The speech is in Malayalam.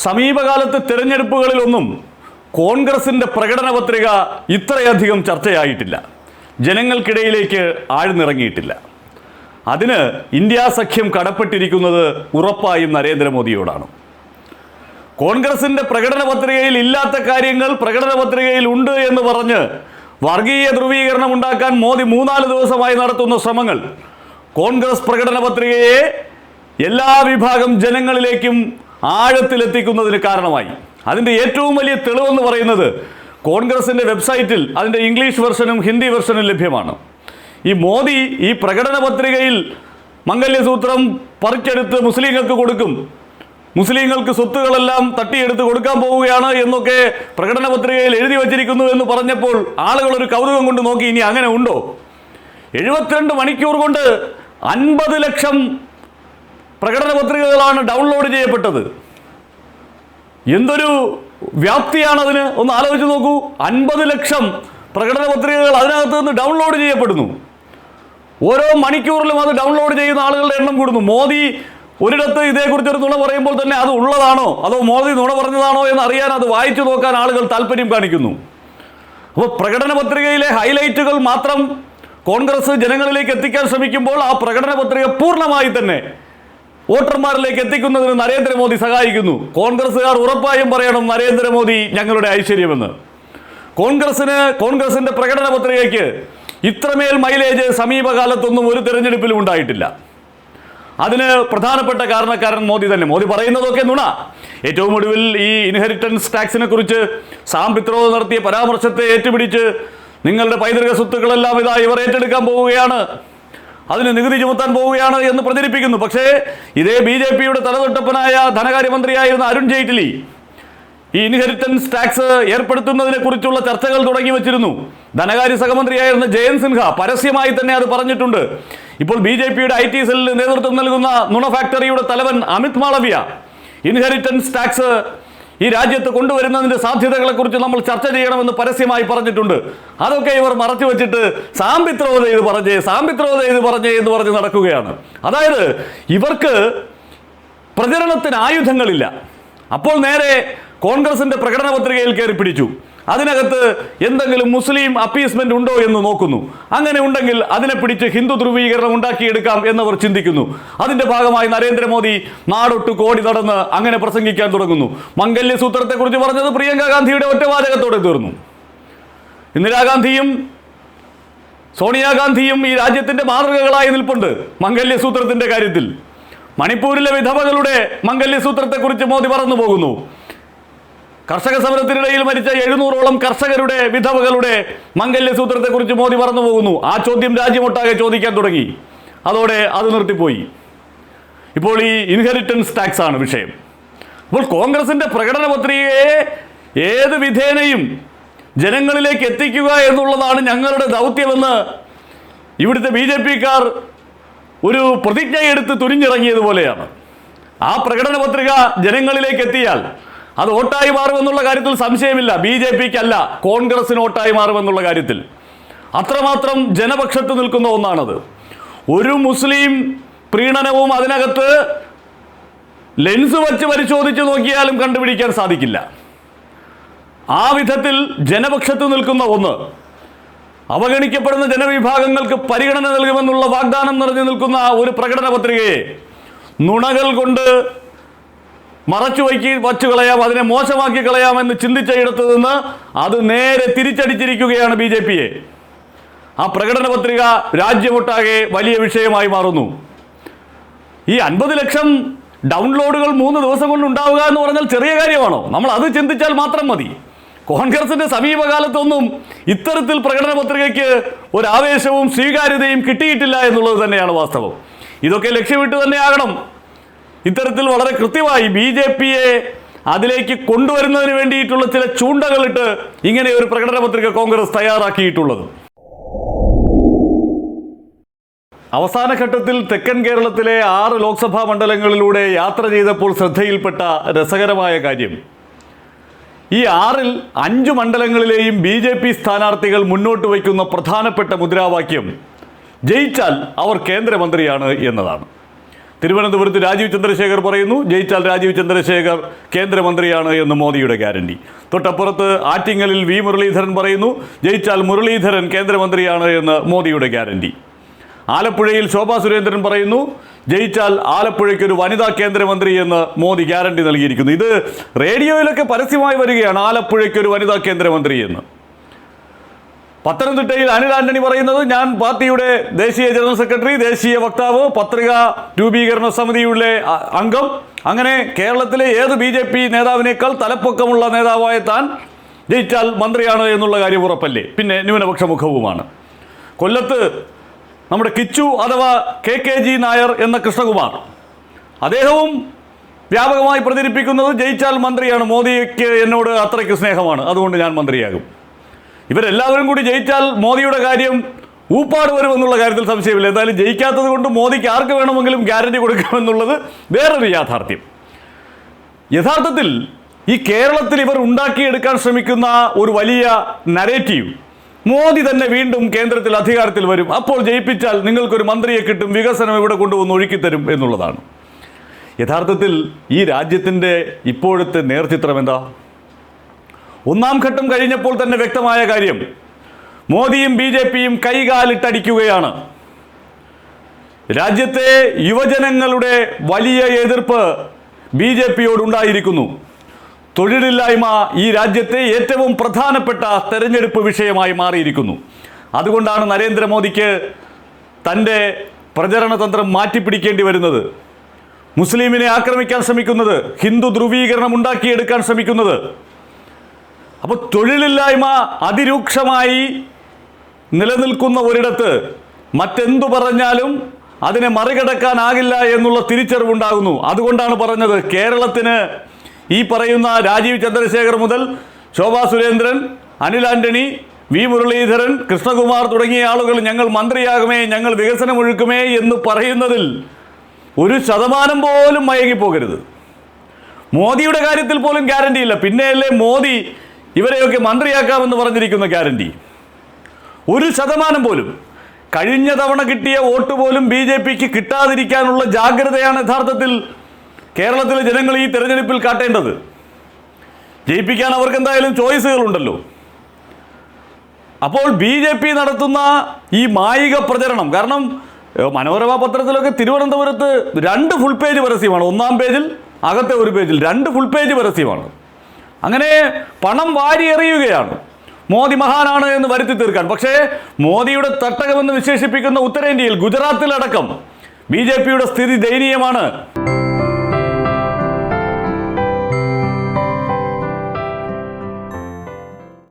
സമീപകാലത്ത് തിരഞ്ഞെടുപ്പുകളിലൊന്നും കോൺഗ്രസിൻ്റെ പ്രകടന പത്രിക ഇത്രയധികം ചർച്ചയായിട്ടില്ല, ജനങ്ങൾക്കിടയിലേക്ക് ആഴ്ന്നിറങ്ങിയിട്ടില്ല. അതിന് ഇന്ത്യാ സഖ്യം കടപ്പെട്ടിരിക്കുന്നത് ഉറപ്പായും നരേന്ദ്രമോദിയോടാണ്. കോൺഗ്രസിൻ്റെ പ്രകടന പത്രികയിൽ ഇല്ലാത്ത കാര്യങ്ങൾ പ്രകടന പത്രികയിൽ ഉണ്ട് എന്ന് പറഞ്ഞ് വർഗീയ ധ്രുവീകരണം ഉണ്ടാക്കാൻ മോദി 3-4 ദിവസമായി നടത്തുന്ന ശ്രമങ്ങൾ കോൺഗ്രസ് പ്രകടന പത്രികയെ എല്ലാ വിഭാഗം ജനങ്ങളിലേക്കും ആഴത്തിലെത്തിക്കുന്നതിന് കാരണമായി. അതിൻ്റെ ഏറ്റവും വലിയ തെളിവെന്ന് പറയുന്നത് കോൺഗ്രസിൻ്റെ വെബ്സൈറ്റിൽ അതിൻ്റെ ഇംഗ്ലീഷ് വെർഷനും ഹിന്ദി വെർഷനും ലഭ്യമാണ്. ഈ മോദി ഈ പ്രകടന പത്രികയിൽ മംഗല്യസൂത്രം പറിച്ചെടുത്ത് മുസ്ലിങ്ങൾക്ക് കൊടുക്കും, മുസ്ലിങ്ങൾക്ക് സ്വത്തുകളെല്ലാം തട്ടിയെടുത്ത് കൊടുക്കാൻ പോവുകയാണ് എന്നൊക്കെ പ്രകടന പത്രികയിൽ എഴുതി വച്ചിരിക്കുന്നു എന്ന് പറഞ്ഞപ്പോൾ ആളുകൾ ഒരു കൗതുകം കൊണ്ട് നോക്കി, ഇനി അങ്ങനെ ഉണ്ടോ? 72 മണിക്കൂർ കൊണ്ട് 50 ലക്ഷം പ്രകടന പത്രികകളാണ് ഡൗൺലോഡ് ചെയ്യപ്പെട്ടത്. എന്തൊരു വ്യാപ്തിയാണതിന്, ഒന്ന് ആലോചിച്ച് നോക്കൂ. 50 ലക്ഷം പ്രകടന പത്രികകൾ അതിനകത്ത് നിന്ന് ഡൗൺലോഡ് ചെയ്യപ്പെടുന്നു. ഓരോ മണിക്കൂറിലും അത് ഡൗൺലോഡ് ചെയ്യുന്ന ആളുകളുടെ എണ്ണം കൂടുന്നു. മോദി ഒരിടത്ത് ഇതേക്കുറിച്ചൊരു നുണ പറയുമ്പോൾ തന്നെ അത് ഉള്ളതാണോ അതോ മോദി നുണ പറഞ്ഞതാണോ എന്ന് അറിയാൻ, അത് വായിച്ചു നോക്കാൻ ആളുകൾ താല്പര്യം കാണിക്കുന്നു. അപ്പോൾ പ്രകടന പത്രികയിലെ ഹൈലൈറ്റുകൾ മാത്രം കോൺഗ്രസ് ജനങ്ങളിലേക്ക് എത്തിക്കാൻ ശ്രമിക്കുമ്പോൾ ആ പ്രകടന പത്രിക പൂർണ്ണമായി തന്നെ വോട്ടർമാരിലേക്ക് എത്തിക്കുന്നതിന് നരേന്ദ്രമോദി സഹായിക്കുന്നു. കോൺഗ്രസ്സുകാർ ഉറപ്പായും പറയണം നരേന്ദ്രമോദി ഞങ്ങളുടെ ഐശ്വര്യമെന്ന്. കോൺഗ്രസിന്റെ പ്രകടന പത്രികയ്ക്ക് ഇത്രമേൽ മൈലേജ് സമീപകാലത്തൊന്നും ഒരു തെരഞ്ഞെടുപ്പിലും ഉണ്ടായിട്ടില്ല. അതിന് പ്രധാനപ്പെട്ട കാരണക്കാരൻ മോദി തന്നെ. മോദി പറയുന്നതൊക്കെ നുണ. ഏറ്റവും ഒടുവിൽ ഈ ഇൻഹെറിറ്റൻസ് ടാക്സിനെ കുറിച്ച് സാം പിത്രോദ നടത്തിയ പരാമർശത്തെ ഏറ്റുപിടിച്ച് നിങ്ങളുടെ പൈതൃക സ്വത്തുക്കളെല്ലാം ഇതാ ഇവർ ഏറ്റെടുക്കാൻ പോവുകയാണ്, അതിന് നികുതി ചുമത്താൻ പോവുകയാണ് എന്ന് പ്രചരിപ്പിക്കുന്നു. പക്ഷേ ഇതേ BJPയുടെ തലതൊട്ടപ്പനായ ധനകാര്യമന്ത്രിയായിരുന്ന അരുൺ ജെയ്റ്റ്ലി ഈ ഇൻഹെറിറ്റൻസ് ടാക്സ് ഏർപ്പെടുത്തുന്നതിനെ കുറിച്ചുള്ള ചർച്ചകൾ തുടങ്ങി വച്ചിരുന്നു. ധനകാര്യ സഹമന്ത്രിയായിരുന്ന ജയന്ത് സിൻഹ പരസ്യമായി തന്നെ അത് പറഞ്ഞിട്ടുണ്ട്. ഇപ്പോൾ BJPയുടെ IT സെല്ലിന് നേതൃത്വം നൽകുന്ന നുണ ഫാക്ടറിയുടെ തലവൻ അമിത് മാളവ്യ ഇൻഹെറിറ്റൻസ് ടാക്സ് ഈ രാജ്യത്ത് കൊണ്ടുവരുന്നതിൻ്റെ സാധ്യതകളെക്കുറിച്ച് നമ്മൾ ചർച്ച ചെയ്യണമെന്ന് പരസ്യമായി പറഞ്ഞിട്ടുണ്ട്. അതൊക്കെ ഇവർ മറച്ചു വെച്ചിട്ട് സാമ്പിത്രോദ ഇത് പറഞ്ഞേ എന്ന് പറഞ്ഞ് നടക്കുകയാണ്. അതായത് ഇവർക്ക് പ്രചരണത്തിന് ആയുധങ്ങളില്ല. അപ്പോൾ നേരെ കോൺഗ്രസിന്റെ പ്രകടന പത്രികയിൽ കയറി പിടിച്ചു. അതിനകത്ത് എന്തെങ്കിലും മുസ്ലിം അപ്പീസ്മെന്റ് ഉണ്ടോ എന്ന് നോക്കുന്നു. അങ്ങനെ ഉണ്ടെങ്കിൽ അതിനെ പിടിച്ച് ഹിന്ദു ധ്രുവീകരണം ഉണ്ടാക്കിയെടുക്കാം എന്നവർ ചിന്തിക്കുന്നു. അതിന്റെ ഭാഗമായി നരേന്ദ്രമോദി നാടൊട്ട് കോടി നടന്ന് അങ്ങനെ പ്രസംഗിക്കാൻ തുടങ്ങുന്നു. മംഗല്യസൂത്രത്തെക്കുറിച്ച് പറഞ്ഞത് പ്രിയങ്ക ഗാന്ധിയുടെ ഒറ്റവാചകത്തോടെ തീർന്നു. ഇന്ദിരാഗാന്ധിയും സോണിയാഗാന്ധിയും ഈ രാജ്യത്തിന്റെ മാതൃകകളായി നിൽപ്പുണ്ട് മംഗല്യസൂത്രത്തിന്റെ കാര്യത്തിൽ. മണിപ്പൂരിലെ വിധവകളുടെ മംഗല്യസൂത്രത്തെക്കുറിച്ച് മോദി പറഞ്ഞു പോകുന്നു. കർഷക സമരത്തിനിടയിൽ മരിച്ച 700ഓളം കർഷകരുടെ വിധവകളുടെ മംഗല്യസൂത്രത്തെക്കുറിച്ച് മോദി പറഞ്ഞു പോകുന്നു. ആ ചോദ്യം രാജ്യമൊട്ടാകെ ചോദിക്കാൻ തുടങ്ങി. അതോടെ അത് നിർത്തിപ്പോയി. ഇപ്പോൾ ഈ ഇൻഹെറിറ്റൻസ് ടാക്സ് ആണ് വിഷയം. അപ്പോൾ കോൺഗ്രസിന്റെ പ്രകടന പത്രികയെ ഏത് വിധേനയും ജനങ്ങളിലേക്ക് എത്തിക്കുക എന്നുള്ളതാണ് ഞങ്ങളുടെ ദൗത്യമെന്ന് ഇവിടുത്തെ BJPക്കാർ ഒരു പ്രതിജ്ഞയെടുത്ത് തുനിഞ്ഞിറങ്ങിയതുപോലെയാണ്. ആ പ്രകടന പത്രിക ജനങ്ങളിലേക്ക് എത്തിയാൽ അത് വോട്ടായി മാറുമെന്നുള്ള കാര്യത്തിൽ സംശയമില്ല. BJPക്കല്ല, കോൺഗ്രസിന് വോട്ടായി മാറുമെന്നുള്ള കാര്യത്തിൽ അത്രമാത്രം ജനപക്ഷത്ത് നിൽക്കുന്ന ഒന്നാണത്. ഒരു മുസ്ലിം പ്രീണനവും അതിനകത്ത് ലെൻസ് വച്ച് പരിശോധിച്ച് നോക്കിയാലും കണ്ടുപിടിക്കാൻ സാധിക്കില്ല. ആ വിധത്തിൽ ജനപക്ഷത്ത് നിൽക്കുന്ന ഒന്ന്, അവഗണിക്കപ്പെടുന്ന ജനവിഭാഗങ്ങൾക്ക് പരിഗണന നൽകുമെന്നുള്ള വാഗ്ദാനം നിറഞ്ഞു നിൽക്കുന്ന ഒരു പ്രകടന പത്രികയെ നുണകൾ കൊണ്ട് മറച്ചു വച്ചു കളയാം, അതിനെ മോശമാക്കി കളയാമെന്ന് ചിന്തിച്ച ഇടത്ത് നിന്ന് അത് നേരെ തിരിച്ചടിച്ചിരിക്കുകയാണ് BJPയെ. ആ പ്രകടന പത്രിക രാജ്യമൊട്ടാകെ വലിയ വിഷയമായി മാറുന്നു. ഈ 50 ലക്ഷം ഡൗൺലോഡുകൾ 3 ദിവസം കൊണ്ട് ഉണ്ടാവുക എന്ന് പറഞ്ഞാൽ ചെറിയ കാര്യമാണോ? നമ്മൾ അത് ചിന്തിച്ചാൽ മാത്രം മതി. കോൺഗ്രസിന്റെ സമീപകാലത്തൊന്നും ഇത്തരത്തിൽ പ്രകടന പത്രികയ്ക്ക് ഒരു ആവേശവും സ്വീകാര്യതയും കിട്ടിയിട്ടില്ല എന്നുള്ളത് തന്നെയാണ് വാസ്തവം. ഇതൊക്കെ ലക്ഷ്യമിട്ട് തന്നെയാകണം ഇത്തരത്തിൽ വളരെ കൃത്യമായി BJPയെ അതിലേക്ക് കൊണ്ടുവരുന്നതിന് വേണ്ടിയിട്ടുള്ള ചില ചൂണ്ടകളിട്ട് ഇങ്ങനെ ഒരു പ്രകടന പത്രിക കോൺഗ്രസ് തയ്യാറാക്കിയിട്ടുള്ളത്. അവസാന ഘട്ടത്തിൽ തെക്കൻ കേരളത്തിലെ 6 ലോക്സഭാ മണ്ഡലങ്ങളിലൂടെ യാത്ര ചെയ്തപ്പോൾ ശ്രദ്ധയിൽപ്പെട്ട രസകരമായ കാര്യം, ഈ 6ൽ 5 മണ്ഡലങ്ങളിലെയും BJP സ്ഥാനാർത്ഥികൾ മുന്നോട്ട് വയ്ക്കുന്ന പ്രധാനപ്പെട്ട മുദ്രാവാക്യം ജയിച്ചാൽ അവർ കേന്ദ്രമന്ത്രിയാണ് എന്നതാണ്. തിരുവനന്തപുരത്ത് രാജീവ് ചന്ദ്രശേഖർ പറയുന്നു, ജയിച്ചാൽ രാജീവ് ചന്ദ്രശേഖർ കേന്ദ്രമന്ത്രിയാണ് എന്ന് മോദിയുടെ ഗ്യാരണ്ടി. തൊട്ടപ്പുറത്ത് ആറ്റിങ്ങലിൽ വി മുരളീധരൻ പറയുന്നു, ജയിച്ചാൽ മുരളീധരൻ കേന്ദ്രമന്ത്രിയാണ് എന്ന് മോദിയുടെ ഗ്യാരണ്ടി. ആലപ്പുഴയിൽ ശോഭാ സുരേന്ദ്രൻ പറയുന്നു, ജയിച്ചാൽ ആലപ്പുഴയ്ക്കൊരു വനിതാ കേന്ദ്രമന്ത്രി എന്ന് മോദി ഗ്യാരണ്ടി നൽകിയിരിക്കുന്നു. ഇത് റേഡിയോയിലൊക്കെ പരസ്യമായി വരികയാണ്, ആലപ്പുഴയ്ക്കൊരു വനിതാ കേന്ദ്രമന്ത്രി എന്ന്. പത്തനംതിട്ടയിൽ അനിൽ ആന്റണി പറയുന്നത്, ഞാൻ പാർട്ടിയുടെ ദേശീയ ജനറൽ സെക്രട്ടറി, ദേശീയ വക്താവ്, പത്രിക രൂപീകരണ സമിതിയുടെ അംഗം, അങ്ങനെ കേരളത്തിലെ ഏത് BJP നേതാവിനേക്കാൾ തലപ്പൊക്കമുള്ള നേതാവായ താൻ ജയിച്ചാൽ മന്ത്രിയാണ് എന്നുള്ള കാര്യം ഉറപ്പല്ലേ, പിന്നെ ന്യൂനപക്ഷ മുഖവുമാണ്. കൊല്ലത്ത് നമ്മുടെ കിച്ചു അഥവാ KKG നായർ എന്ന കൃഷ്ണകുമാർ, അദ്ദേഹവും വ്യാപകമായി പ്രചരിപ്പിക്കുന്നത് ജയിച്ചാൽ മന്ത്രിയാണ്, മോദിക്ക് എന്നോട് അത്രയ്ക്ക് സ്നേഹമാണ്, അതുകൊണ്ട് ഞാൻ മന്ത്രിയാകും. ഇവരെല്ലാവരും കൂടി ജയിച്ചാൽ മോദിയുടെ കാര്യം ഊപ്പാട് വരുമെന്നുള്ള കാര്യത്തിൽ സംശയമില്ല. എന്തായാലും ജയിക്കാത്തത് കൊണ്ട് മോദിക്ക് ആർക്ക് വേണമെങ്കിലും ഗ്യാരണ്ടി കൊടുക്കാമെന്നുള്ളത് വേറൊരു യാഥാർത്ഥ്യം. യഥാർത്ഥത്തിൽ ഈ കേരളത്തിൽ ഇവർ ഉണ്ടാക്കിയെടുക്കാൻ ശ്രമിക്കുന്ന ഒരു വലിയ നരേറ്റീവ്, മോദി തന്നെ വീണ്ടും കേന്ദ്രത്തിൽ അധികാരത്തിൽ വരും, അപ്പോൾ ജയിപ്പിച്ചാൽ നിങ്ങൾക്കൊരു മന്ത്രിയെ കിട്ടും, വികസനം ഇവിടെ കൊണ്ടുവന്ന് ഒഴുക്കിത്തരും എന്നുള്ളതാണ്. യഥാർത്ഥത്തിൽ ഈ രാജ്യത്തിൻ്റെ ഇപ്പോഴത്തെ നേർചിത്രം എന്താ? ഒന്നാം ഘട്ടം കഴിഞ്ഞപ്പോൾ തന്നെ വ്യക്തമായ കാര്യം, മോദിയും BJPയും കൈകാലിട്ടടിക്കുകയാണ്. രാജ്യത്തെ യുവജനങ്ങളുടെ വലിയ എതിർപ്പ് BJPയോടുണ്ടായിരിക്കുന്നു. തൊഴിലില്ലായ്മ ഈ രാജ്യത്തെ ഏറ്റവും പ്രധാനപ്പെട്ട തെരഞ്ഞെടുപ്പ് വിഷയമായി മാറിയിരിക്കുന്നു. അതുകൊണ്ടാണ് നരേന്ദ്രമോദിക്ക് തൻ്റെ പ്രചരണ തന്ത്രം മാറ്റിപ്പിടിക്കേണ്ടി വരുന്നത്, മുസ്ലിമിനെ ആക്രമിക്കാൻ ശ്രമിക്കുന്നത്, ഹിന്ദു ധ്രുവീകരണം ഉണ്ടാക്കിയെടുക്കാൻ ശ്രമിക്കുന്നത്. അപ്പോൾ തൊഴിലില്ലായ്മ അതിരൂക്ഷമായി നിലനിൽക്കുന്ന ഒരിടത്ത് മറ്റെന്തു പറഞ്ഞാലും അതിനെ മറികടക്കാനാകില്ല എന്നുള്ള തിരിച്ചറിവുണ്ടാകുന്നു. അതുകൊണ്ടാണ് പറഞ്ഞത്, കേരളത്തിന് ഈ പറയുന്ന രാജീവ് ചന്ദ്രശേഖർ മുതൽ ശോഭാ സുരേന്ദ്രൻ, അനിൽ ആന്റണി, വി മുരളീധരൻ, കൃഷ്ണകുമാർ തുടങ്ങിയ ആളുകൾ ഞങ്ങൾ മന്ത്രിയാകുമേ, ഞങ്ങൾ വികസനം ഒഴുക്കുമേ എന്ന് പറയുന്നതിൽ 1% പോലും മയങ്ങിപ്പോകരുത്. മോദിയുടെ കാര്യത്തിൽ പോലും ഗ്യാരണ്ടി ഇല്ല, പിന്നെയല്ലേ മോദി ഇവരെയൊക്കെ മന്ത്രിയാക്കാമെന്ന് പറഞ്ഞിരിക്കുന്ന ഗ്യാരണ്ടി. 1% പോലും. കഴിഞ്ഞ തവണ കിട്ടിയ വോട്ട് പോലും BJPക്ക് കിട്ടാതിരിക്കാനുള്ള ജാഗ്രതയാണ് യഥാർത്ഥത്തിൽ കേരളത്തിലെ ജനങ്ങൾ ഈ തെരഞ്ഞെടുപ്പിൽ കാട്ടേണ്ടത്. ജയിപ്പിക്കാൻ അവർക്ക് എന്തായാലും ചോയ്സുകളുണ്ടല്ലോ. അപ്പോൾ BJP നടത്തുന്ന ഈ മായിക പ്രചരണം, കാരണം മനോരമ പത്രത്തിലൊക്കെ തിരുവനന്തപുരത്ത് 2 ഫുൾ പേജ് പരസ്യമാണ്, 1-ാം പേജിൽ, അകത്തെ 1 പേജിൽ 2 ഫുൾ പേജ് പരസ്യമാണ്. അങ്ങനെ പണം വാരി എറിയുകയാണ് മോദി മഹാനാണ് എന്ന് വരുത്തി തീർക്കാൻ. പക്ഷേ മോദിയുടെ തട്ടകമെന്ന് വിശേഷിപ്പിക്കുന്ന ഉത്തരേന്ത്യയിൽ, ഗുജറാത്തിലടക്കം BJPയുടെ സ്ഥിതി ദയനീയമാണ്.